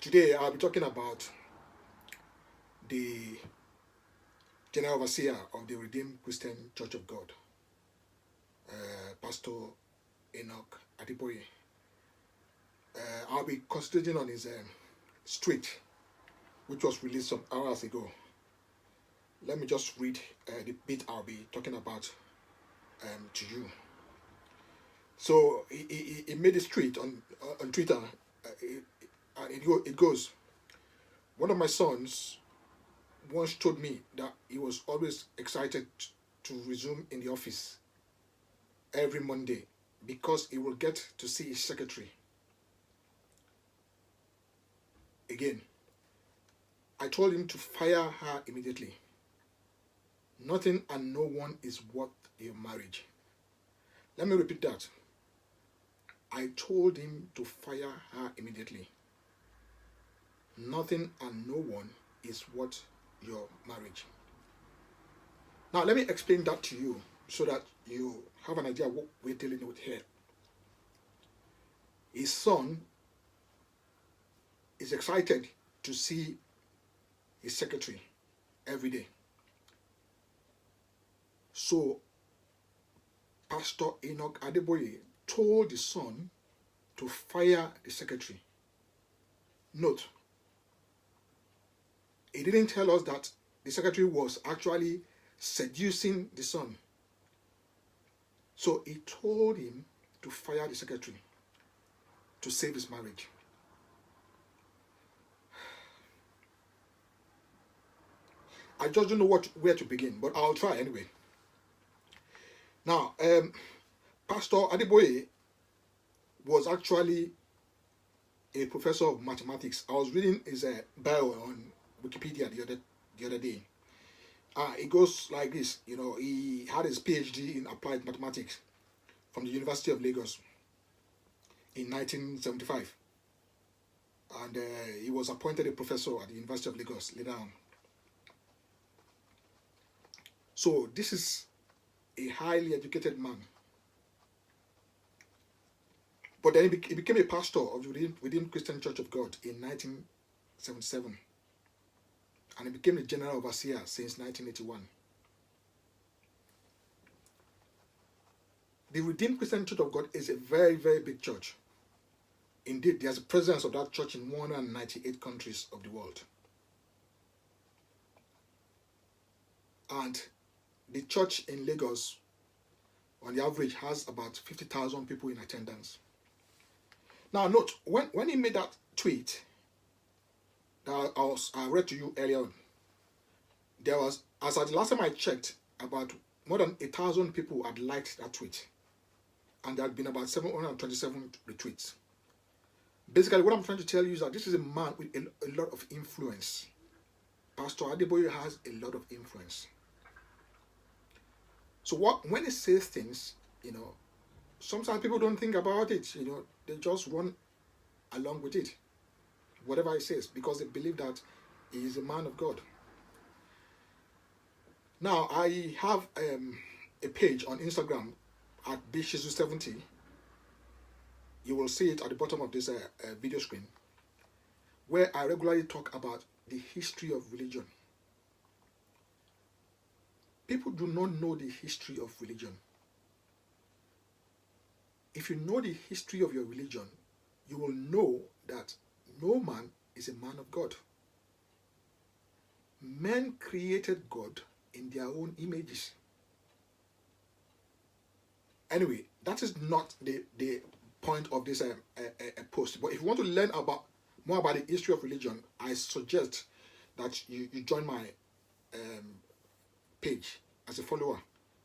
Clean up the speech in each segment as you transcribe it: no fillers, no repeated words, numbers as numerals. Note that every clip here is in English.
Today I'll be talking about the General Overseer of the Redeemed Christian Church of God, Pastor Enoch Adeboye. I'll be concentrating on his street, which was released some hours ago. Let me just read the bit I'll be talking about to you. So he made a tweet on Twitter. It goes, one of my sons once told me that he was always excited to resume in the office every Monday because he will get to see his secretary. Again, I told him to fire her immediately. Nothing and no one is worth your marriage. Let me repeat that. I told him to fire her immediately. Nothing and no one is worth your marriage. Now, let me explain that to you so that you have an idea of what we're dealing with here. His son is excited to see his secretary every day. So, Pastor Enoch Adeboye told the son to fire the secretary. Note, he didn't tell us that the secretary was actually seducing the son. So he told him to fire the secretary to save his marriage. I just don't know where to begin, but I'll try anyway. Now, Pastor Adeboye was actually a professor of mathematics. I was reading his bio on Wikipedia the other day. It goes like this. He had his PhD in applied mathematics from the University of Lagos in 1975. And he was appointed a professor at the University of Lagos later on. So this is a highly educated man. But then he became a pastor of the Redeemed Christian Church of God in 1977. And he became the general overseer since 1981. The Redeemed Christian Church of God is a very, very big church. Indeed, there's a presence of that church in 198 countries of the world. And the church in Lagos, on the average, has about 50,000 people in attendance. Now, note, when he made that tweet that I read to you earlier on, there was, as at the last time I checked, about more than 1,000 people had liked that tweet. And there had been about 727 retweets. Basically, what I'm trying to tell you is that this is a man with a lot of influence. Pastor Adeboye has a lot of influence. So when he says things, sometimes people don't think about it. They just run along with it, whatever he says, because they believe that he is a man of God. Now, I have a page on Instagram at bshizu70. You will see it at the bottom of this video screen, where I regularly talk about the history of religion. People do not know the history of religion. If you know the history of your religion, you will know that no man is a man of God. Men created God in their own images. Anyway, that is not the point of this post. But if you want to learn more about the history of religion, I suggest that you join my page as a follower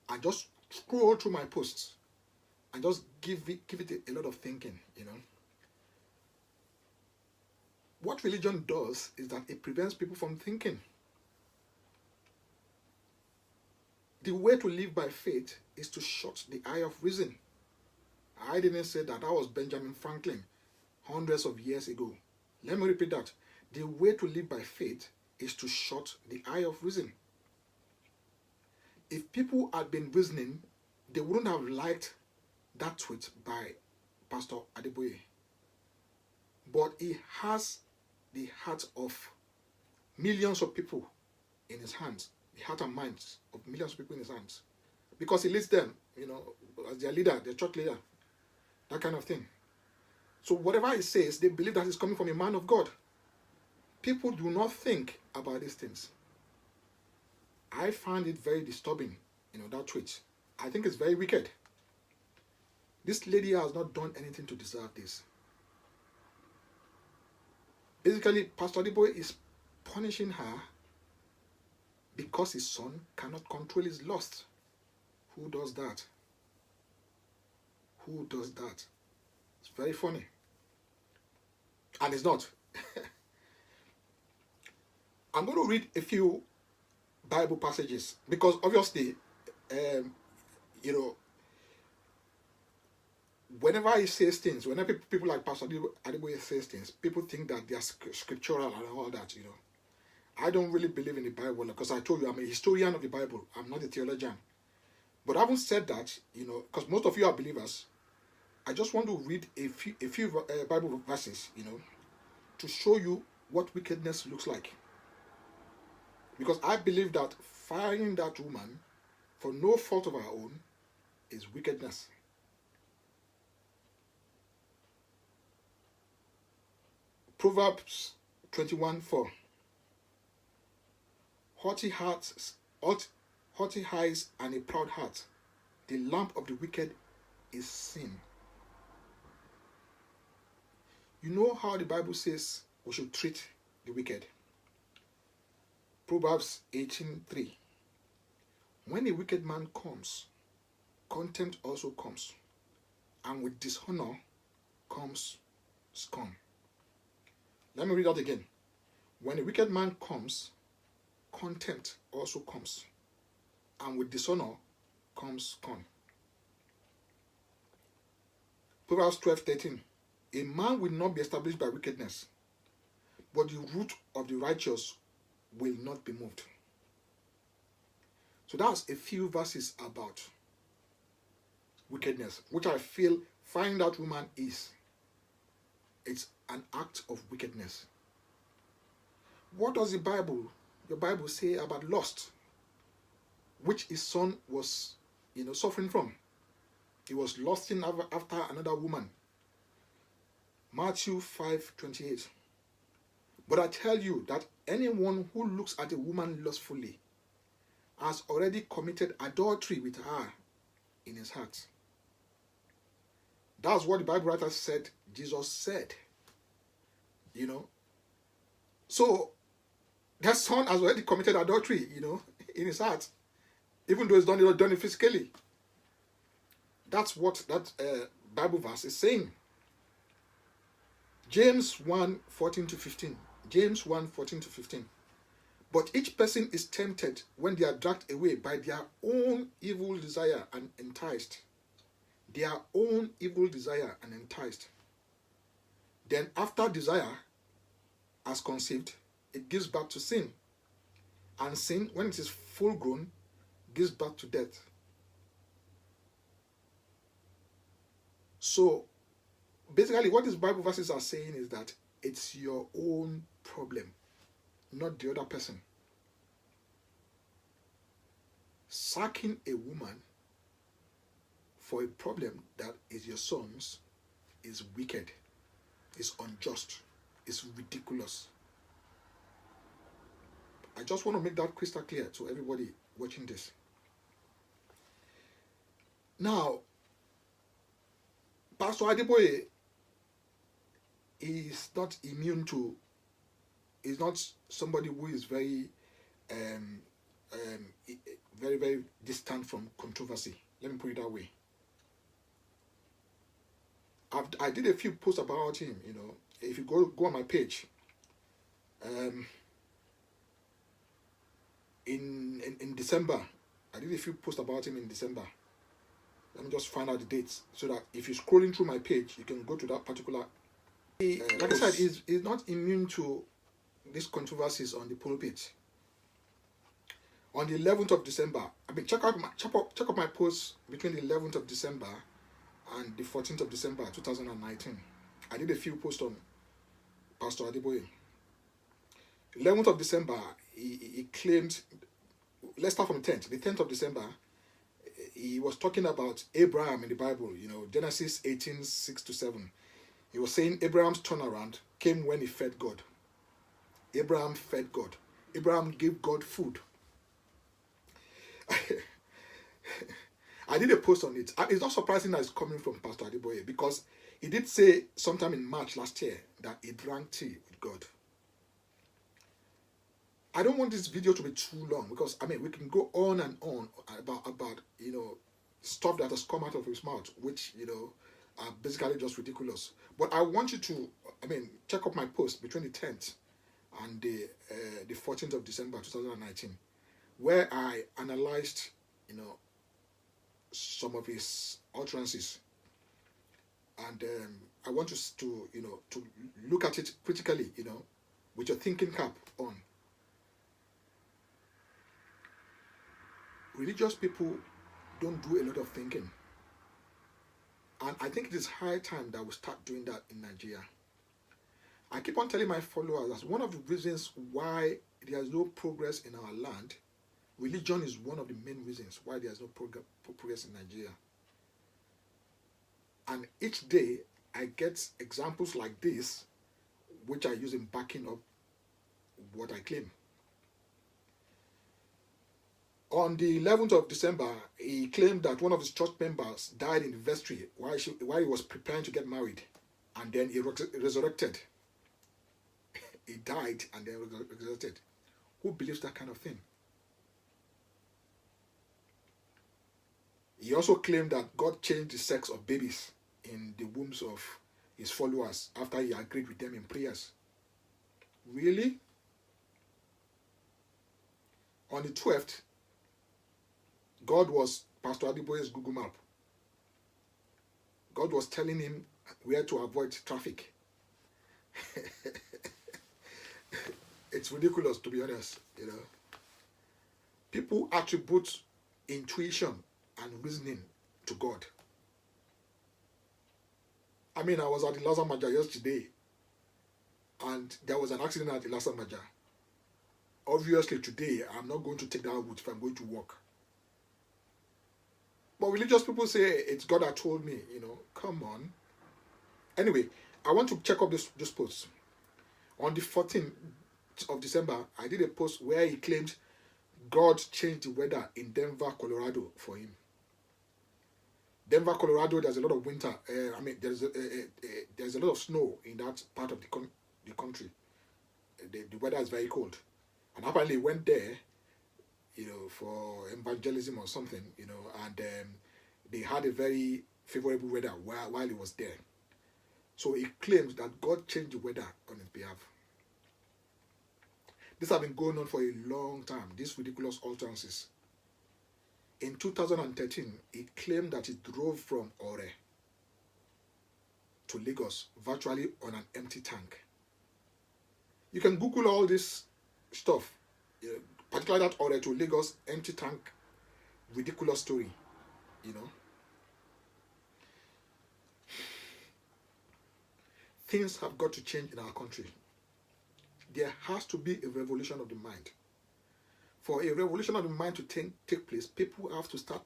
and just scroll through my posts and just give it a lot of thinking. What religion does is that it prevents people from thinking. The way to live by faith is to shut the eye of reason. I didn't say that. That was Benjamin Franklin hundreds of years ago. Let me repeat that. The way to live by faith is to shut the eye of reason. If people had been reasoning, they wouldn't have liked that tweet by Pastor Adeboye. But he has the heart of millions of people in his hands, the heart and minds of millions of people in his hands, because he leads them, as their leader, their church leader, that kind of thing. So whatever he says, they believe that is coming from a man of God. People do not think about these things. I find it very disturbing, that tweet. I think it's very wicked. This lady has not done anything to deserve this. Basically, Pastor Adeboye is punishing her because his son cannot control his lust. Who does that? Who does that? It's very funny. And it's not. I'm going to read a few Bible passages because obviously, whenever he says things, whenever people like Pastor Adeboye says things, people think that they are scriptural and all that, I don't really believe in the Bible because I told you I'm a historian of the Bible. I'm not a theologian. But having said that, because most of you are believers, I just want to read a few Bible verses, to show you what wickedness looks like. Because I believe that firing that woman for no fault of her own is wickedness. Proverbs 21:4. Haughty eyes and a proud heart, the lamp of the wicked is sin. You know how the Bible says we should treat the wicked. Proverbs 18:3. When a wicked man comes, contempt also comes, and with dishonor comes scorn. Let me read that again. When a wicked man comes, contempt also comes, and with dishonor comes scorn. Proverbs 12:13. A man will not be established by wickedness, but the root of the righteous will not be moved. So that's a few verses about wickedness, which I feel find that woman it's an act of wickedness. What does your Bible say about lust, which his son was, suffering from? He was lusting after another woman. Matthew 5:28. But I tell you that anyone who looks at a woman lustfully has already committed adultery with her in his heart. That's what the Bible writer said, Jesus said. So that son has already committed adultery, in his heart, even though he's done it physically. That's what that Bible verse is saying. James 1:14-15. James 1:14-15. But each person is tempted when they are dragged away by their own evil desire and enticed. Their own evil desire and enticed. Then after desire has conceived, it gives birth to sin. And sin, when it is full grown, gives birth to death. So, basically what these Bible verses are saying is that it's your own problem, not the other person. Sacking a woman for a problem that is your son's is wicked, is unjust, is ridiculous. I just want to make that crystal clear to everybody watching this. Now, Pastor Adeboye is not immune to, is not somebody who is very, very, very distant from controversy. Let me put it that way. I did a few posts about him, If you go on my page, in December, I did a few posts about him in December. Let me just find out the dates so that if you're scrolling through my page, you can go to that particular. Like I said, he's not immune to these controversies on the pulpit. On the 11th of December, check out my posts between the 11th of December and the 14th of December 2019. I did a few posts on Pastor Adeboye. 11th of December, he claimed, let's start from 10th. The 10th of December, he was talking about Abraham in the Bible, Genesis 18, 6 to 7. He was saying Abraham's turnaround came when he fed God. Abraham fed God. Abraham gave God food. I did a post on it. It's not surprising that it's coming from Pastor Adeboye, because he did say sometime in March last year that he drank tea with God. I don't want this video to be too long, because we can go on and on about stuff that has come out of his mouth, which are basically just ridiculous. But I want you to check up my post between the 10th and the 14th of December 2019, where I analyzed some of his utterances, and I want us to to look at it critically, with your thinking cap on. Religious people don't do a lot of thinking, and I think it is high time that we start doing that in Nigeria. I keep on telling my followers that one of the reasons why there is no progress in our land, religion is one of the main reasons why there is no progress in Nigeria. And each day I get examples like this, which I use in backing up what I claim. On the 11th of December, he claimed that one of his church members died in the vestry while he was preparing to get married, and then he resurrected. He died and then resurrected. Who believes that kind of thing? He also claimed that God changed the sex of babies in the wombs of his followers after he agreed with them in prayers. Really? On the 12th, God was Pastor Adeboye's Google Map. God was telling him where to avoid traffic. It's ridiculous, to be honest. People attribute intuition and reasoning to God. I was at the Lhasa Maja yesterday, and there was an accident at the Lhasa Maja. Obviously today I'm not going to take that route if I'm going to work. But religious people say it's God that told me, come on. Anyway, I want to check up this post. On the 14th of December, I did a post where he claimed God changed the weather in Denver, Colorado for him. Denver, Colorado, there's a lot of winter. There's a lot of snow in that part of the country. The weather is very cold. And apparently he went there for evangelism or something, and they had a very favorable weather while he was there. So he claims that God changed the weather on his behalf. This has been going on for a long time, these ridiculous utterances. In 2013, he claimed that he drove from Ore to Lagos virtually on an empty tank. You can Google all this stuff, particularly that Ore to Lagos empty tank ridiculous story, Things have got to change in our country. There has to be a revolution of the mind. For a revolution of the mind to take place, people have to start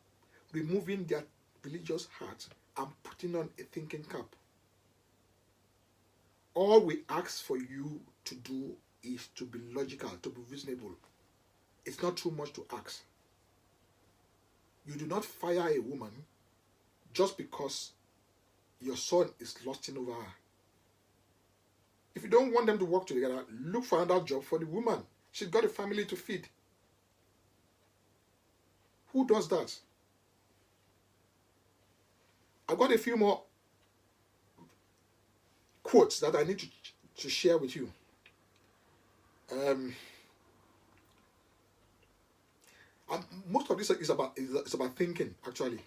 removing their religious heart and putting on a thinking cap. All we ask for you to do is to be logical, to be reasonable. It's not too much to ask. You do not fire a woman just because your son is lusting over her. If you don't want them to work together, look for another job for the woman. She's got a family to feed. Who does that? I've got a few more quotes that I need to share with you. And most of this is about thinking, actually.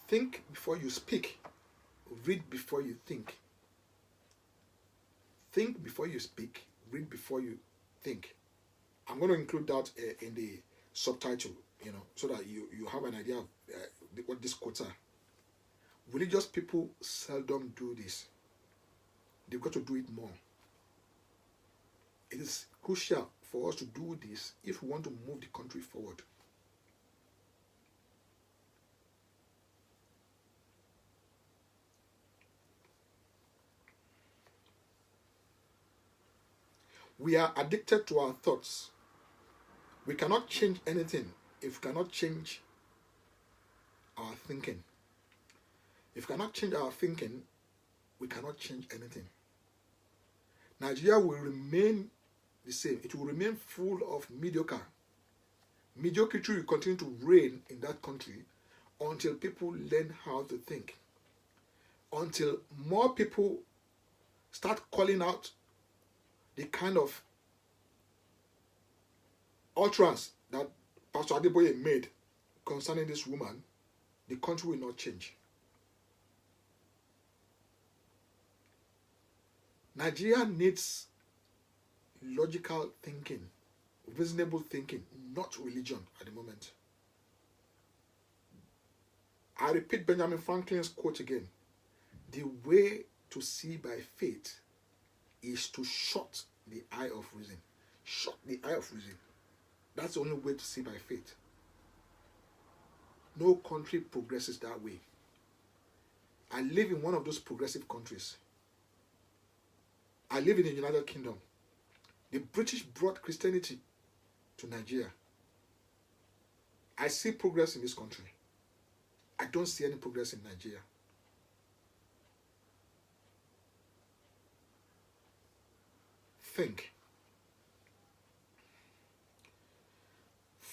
Think before you speak. Read before you think. Think before you speak. Read before you think. I'm going to include that in the subtitle, so that you have an idea of what these quotes are. Religious people seldom do this. they've got to do it more. It is crucial for us to do this if we want to move the country forward. We are addicted to our thoughts. We cannot change anything if we cannot change our thinking. If we cannot change our thinking, we cannot change anything. Nigeria will remain the same. It will remain full of mediocre. Mediocrity will continue to reign in that country until people learn how to think. Until more people start calling out the kind of utterance that Pastor Adeboye made concerning this woman, the country will not change. Nigeria needs logical thinking, reasonable thinking, not religion at the moment. I repeat Benjamin Franklin's quote again. The way to see by faith is to shut the eye of reason. Shut the eye of reason. That's the only way to see by faith. No country progresses that way. I live in one of those progressive countries. I live in the United Kingdom. The British brought Christianity to Nigeria. I see progress in this country. I don't see any progress in Nigeria. Think.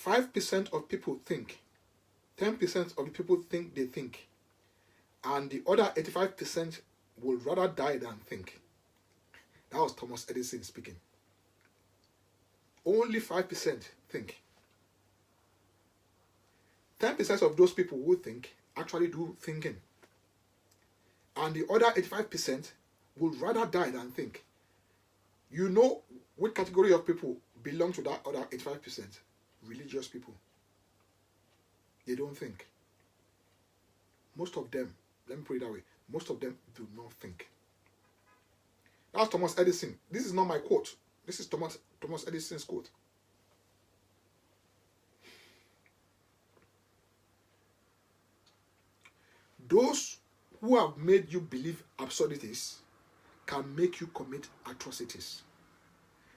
5% of people think. 10% of the people think they think. And the other 85% would rather die than think. That was Thomas Edison speaking. Only 5% think. 10% of those people who think actually do thinking. And the other 85% would rather die than think. You know which category of people belong to that other 85%? Religious people. They don't think. Most of them, let me put it that way, most of them do not think. That's Thomas Edison. This is not my quote. This is Thomas Edison's quote. Those who have made you believe absurdities can make you commit atrocities.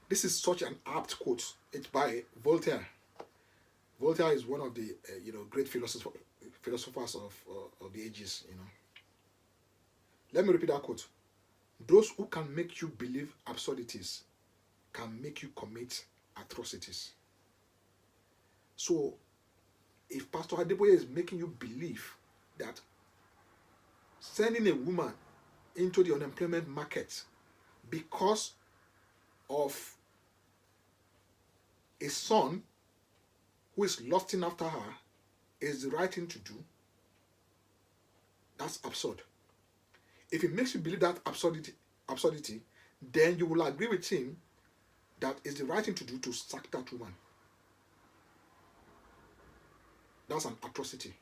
This is such an apt quote. It's by Voltaire. Voltaire is one of the great philosophers of the ages. Let me repeat that quote. Those who can make you believe absurdities can make you commit atrocities. So, if Pastor Adeboye is making you believe that sending a woman into the unemployment market because of a son who is lusting after her is the right thing to do, that's absurd. If it makes you believe that absurdity, then you will agree with him that it's the right thing to do to sack that woman. That's an atrocity.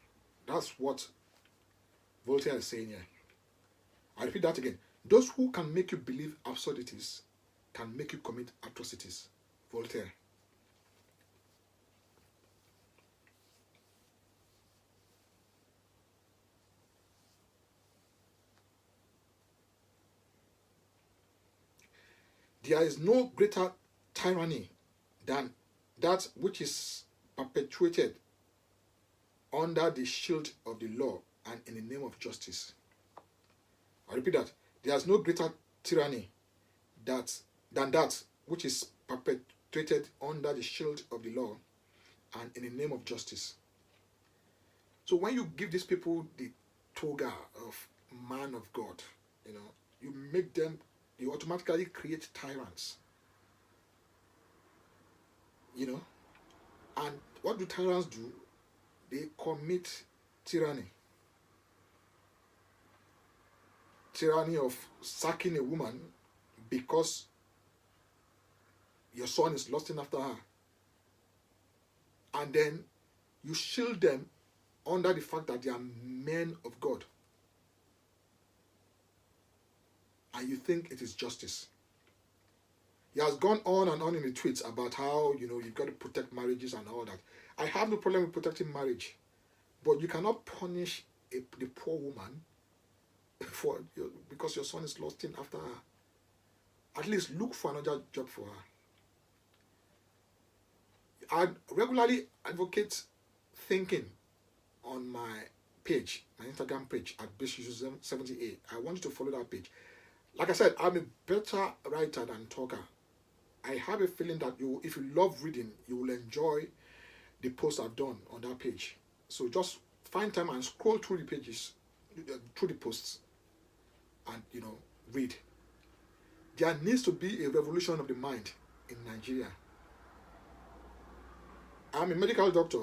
That's what Voltaire is saying here. I repeat that again. Those who can make you believe absurdities can make you commit atrocities. Voltaire. There is no greater tyranny than that which is perpetuated under the shield of the law and in the name of justice. I repeat that. There is no greater tyranny than that which is perpetuated under the shield of the law and in the name of justice. So when you give these people the toga of man of God, you make them, you automatically create tyrants. And what do tyrants do? They commit tyranny. Tyranny of sacking a woman because your son is lusting after her. And then you shield them under the fact that they are men of God. and you think it is justice. He has gone on and on in the tweets about how, you've got to protect marriages and all that. I have no problem with protecting marriage, but you cannot punish the poor woman because your son is lusting after her. At least look for another job for her. I regularly advocate thinking on my page, my Instagram page at Bishop78. I want you to follow that page. Like I said, I'm a better writer than talker. I have a feeling that if you love reading, you will enjoy the posts I've done on that page. So just find time and scroll through the pages, through the posts, and read. There needs to be a revolution of the mind in Nigeria. I'm a medical doctor,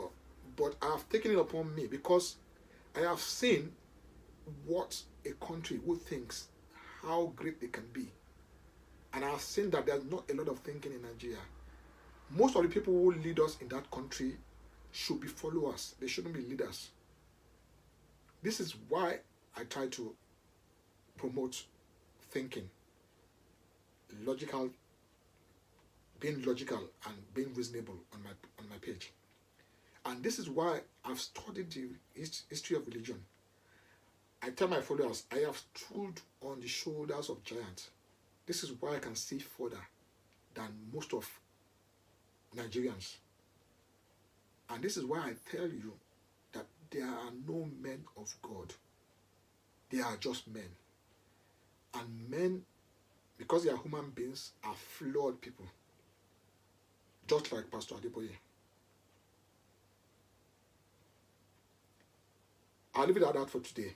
but I have taken it upon me because I have seen what a country who thinks how great they can be. And I have seen that there's not a lot of thinking in Nigeria. Most of the people who lead us in that country should be followers. They shouldn't be leaders. This is why I try to promote thinking, being logical and being reasonable on my page. And this is why I've studied the history of religion. I tell my followers, I have stood on the shoulders of giants. This is why I can see further than most of Nigerians. And this is why I tell you that there are no men of God. They are just men. And men, because they are human beings, are flawed people. Just like Pastor Adeboye. I'll leave it at that for today.